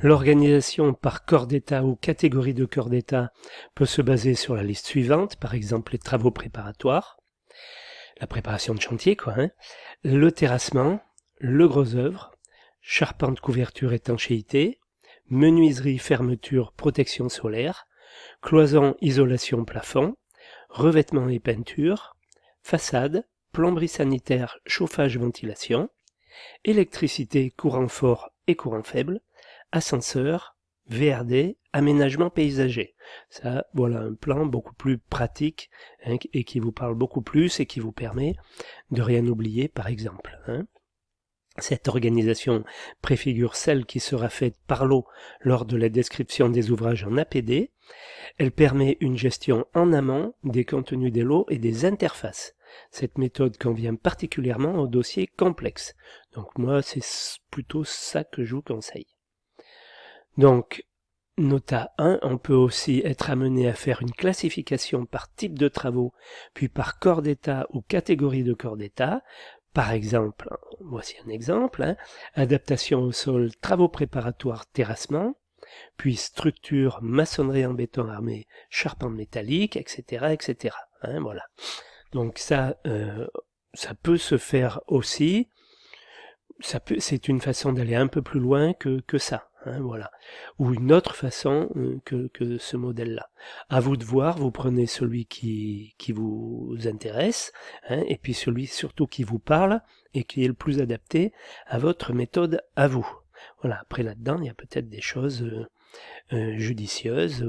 L'organisation par corps d'état ou catégorie de corps d'état peut se baser sur la liste suivante, par exemple les travaux préparatoires, la préparation de chantier, le terrassement, le gros œuvre, charpente, couverture, étanchéité, menuiserie, fermeture, protection solaire, cloison, isolation, plafond, revêtement et peinture, façade, plomberie sanitaire, chauffage, ventilation, électricité, courant fort et courant faible, ascenseur, VRD, aménagement paysager. Ça, voilà un plan beaucoup plus pratique et qui vous parle beaucoup plus et qui vous permet de rien oublier, par exemple. Cette organisation préfigure celle qui sera faite par l'eau lors de la description des ouvrages en APD. Elle permet une gestion en amont des contenus des lots et des interfaces. Cette méthode convient particulièrement aux dossiers complexes. Donc moi, c'est plutôt ça que je vous conseille. Donc, nota 1, on peut aussi être amené à faire une classification par type de travaux, puis par corps d'état ou catégorie de corps d'état. Par exemple, voici un exemple, adaptation au sol, travaux préparatoires, terrassement, puis structure, maçonnerie en béton armé, charpente métallique, etc. etc. Voilà. Donc ça peut se faire aussi. C'est une façon d'aller un peu plus loin que ça. Voilà. Ou une autre façon que ce modèle-là. À vous de voir, vous prenez celui qui vous intéresse, et puis celui surtout qui vous parle et qui est le plus adapté à votre méthode à vous. Voilà. Après là-dedans, il y a peut-être des choses judicieuses,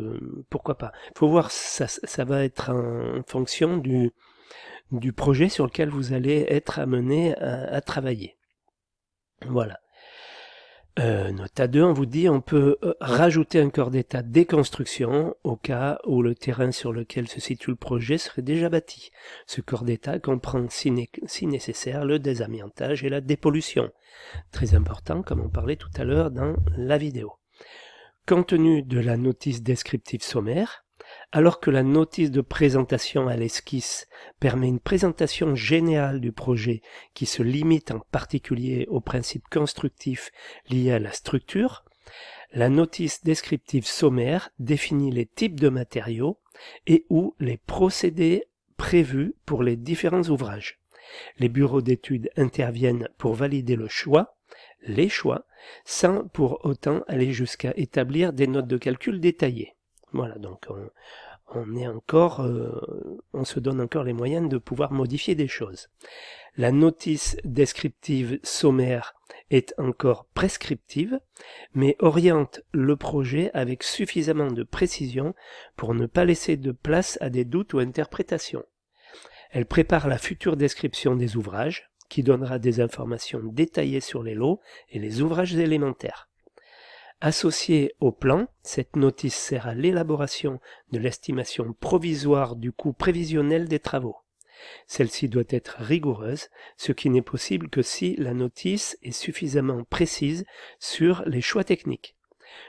pourquoi pas. Il faut voir, ça va être en fonction du projet sur lequel vous allez être amené à travailler. Voilà. Nota 2, on vous dit on peut rajouter un corps d'état déconstruction au cas où le terrain sur lequel se situe le projet serait déjà bâti. Ce corps d'état comprend si nécessaire le désamiantage et la dépollution. Très important, comme on parlait tout à l'heure dans la vidéo. Contenu de la notice descriptive sommaire. Alors que la notice de présentation à l'esquisse permet une présentation générale du projet qui se limite en particulier aux principes constructifs liés à la structure, la notice descriptive sommaire définit les types de matériaux et ou les procédés prévus pour les différents ouvrages. Les bureaux d'études interviennent pour valider les choix, sans pour autant aller jusqu'à établir des notes de calcul détaillées. Voilà, donc on se donne encore les moyens de pouvoir modifier des choses. La notice descriptive sommaire est encore prescriptive, mais oriente le projet avec suffisamment de précision pour ne pas laisser de place à des doutes ou interprétations. Elle prépare la future description des ouvrages, qui donnera des informations détaillées sur les lots et les ouvrages élémentaires. Associée au plan, cette notice sert à l'élaboration de l'estimation provisoire du coût prévisionnel des travaux. Celle-ci doit être rigoureuse, ce qui n'est possible que si la notice est suffisamment précise sur les choix techniques.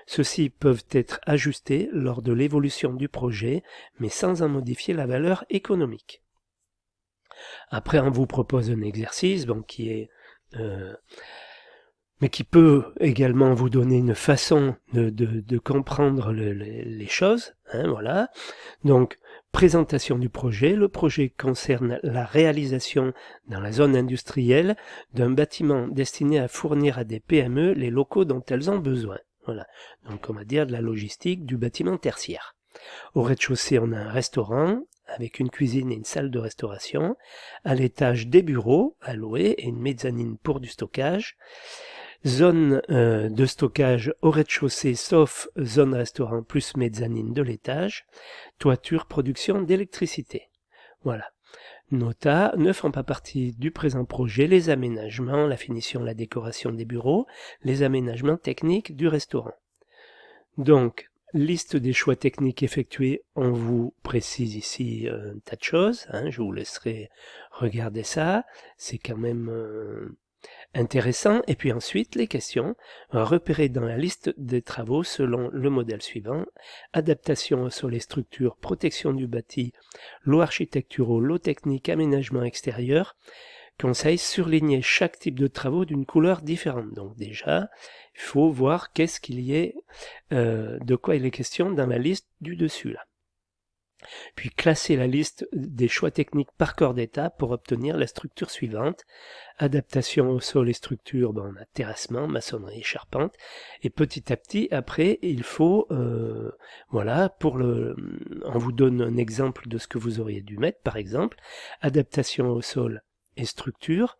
Ceux-ci peuvent être ajustés lors de l'évolution du projet, mais sans en modifier la valeur économique. Après, on vous propose un exercice mais qui peut également vous donner une façon de comprendre les choses. Voilà. Donc, présentation du projet. Le projet concerne la réalisation dans la zone industrielle d'un bâtiment destiné à fournir à des PME les locaux dont elles ont besoin. Voilà. Donc, on va dire de la logistique du bâtiment tertiaire. Au rez-de-chaussée, on a un restaurant avec une cuisine et une salle de restauration. À l'étage, des bureaux à louer et une mezzanine pour du stockage. Zone de stockage au rez-de-chaussée sauf zone restaurant plus mezzanine de l'étage. Toiture, production d'électricité. Voilà. Nota, ne font pas partie du présent projet les aménagements, la finition, la décoration des bureaux, les aménagements techniques du restaurant. Donc, liste des choix techniques effectués, on vous précise ici un tas de choses, je vous laisserai regarder ça, c'est quand même intéressant. Et puis ensuite, les questions, repérées dans la liste des travaux selon le modèle suivant, adaptation sur les structures, protection du bâti, lots architecturaux, lots techniques, aménagement extérieur, conseille, surligner chaque type de travaux d'une couleur différente. Donc déjà, il faut voir qu'est-ce qu'il y est, de quoi il est question dans la liste du dessus là. Puis classer la liste des choix techniques par corps d'état pour obtenir la structure suivante. Adaptation au sol et structure, on a terrassement, maçonnerie et charpente. Et petit à petit, après, il faut, voilà, on vous donne un exemple de ce que vous auriez dû mettre, par exemple, adaptation au sol et structure,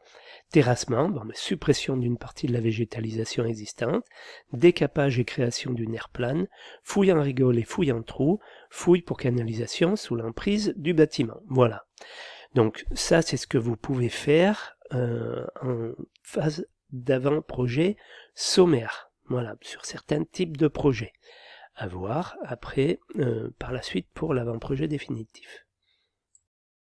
terrassement, suppression d'une partie de la végétalisation existante, décapage et création d'une aire plane, fouille en rigole et fouille en trou, fouille pour canalisation sous l'emprise du bâtiment. Voilà. Donc ça, c'est ce que vous pouvez faire en phase d'avant-projet sommaire. Voilà, sur certains types de projets. À voir après, par la suite, pour l'avant-projet définitif.